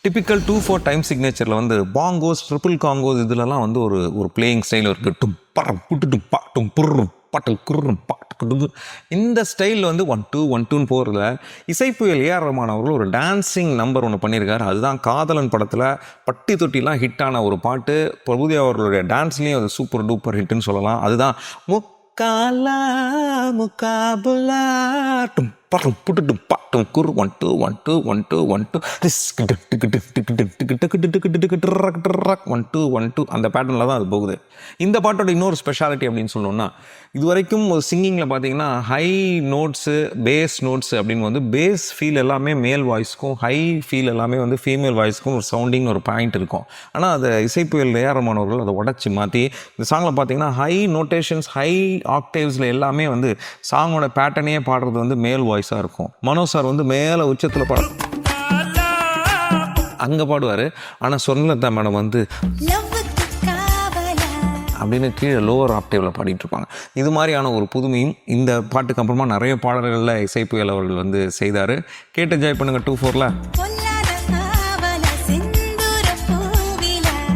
Typical 2/4 time சிக்னேச்சரில் வந்து bongos triple congas இதுலலாம் வந்து ஒரு பிளேயிங் ஸ்டைல் இருக்குது. டும் பரம் புட்டு பாட்டும் புர்ரும் பாட்டு குர்ரும் பாட்டு. இந்த ஸ்டைல் வந்து 1-2 1-2ன்னு போகிறதுல இசைப்புயல் ஏஆர் ரஹ்மான் அவர்கள் ஒரு டான்ஸிங் நம்பர் ஒன்று பண்ணியிருக்காரு. அதுதான் காதலன் படத்தில் பட்டி தொட்டிலாம் ஹிட்டான ஒரு பாட்டு. பிரபுதேவா அவர்களுடைய டான்ஸ்லேயும் அது சூப்பர் டூப்பர் ஹிட்டுன்னு சொல்லலாம். அதுதான் முக்காலா முக்காபுலா டும் பரம் புட்டு பாட்டும் குர் 1-2 1-2 1-2 1-2 1-2 1-2 அந்த பேட்டர்னில் தான் அது போகுது. இந்த பாட்டோட இன்னொரு ஸ்பெஷாலிட்டி அப்படின்னு சொல்லணும்னா, இது வரைக்கும் ஒரு சிங்கிங்கில் பார்த்தீங்கன்னா ஹை நோட்ஸு பேஸ் நோட்ஸு அப்படின்னு வந்து பேஸ் ஃபீல் எல்லாமே மேல் வாய்ஸ்க்கும் ஹை ஃபீல் எல்லாமே வந்து ஃபீமேல் வாய்ஸ்க்கும் ஒரு சவுண்டிங்னு ஒரு பாயிண்ட் இருக்கும். ஆனால் அதை இசைப்புயல் ஏஆர் ரஹ்மான் அவர்கள் அதை உடச்சி மாற்றி இந்த சாங்கில் பார்த்தீங்கன்னா ஹை நோட்டேஷன்ஸ் ஹை ஆக்டேவ்ஸில் எல்லாமே வந்து சாங்கோட பேட்டர்னையே பாடுறது வந்து மேல் வாய்ஸாக இருக்கும். மனோ சார் வந்து மேலே உச்சத்தில் அங்கே பாடுவார். ஆனால் சொர்ணலதா மேடம் வந்து அப்படின்னு கீழே லோவர் ஆக்டேவில் பாடிட்டு இருப்பாங்க. இது மாதிரியான ஒரு புதுமையும் இந்த பாட்டுக்கு அப்புறமா நிறைய பாடல்களில் இசைப்புயல் அவர்கள் வந்து செய்தார். கேட்டு என்ஜாய் பண்ணுங்கள் 2/4ல.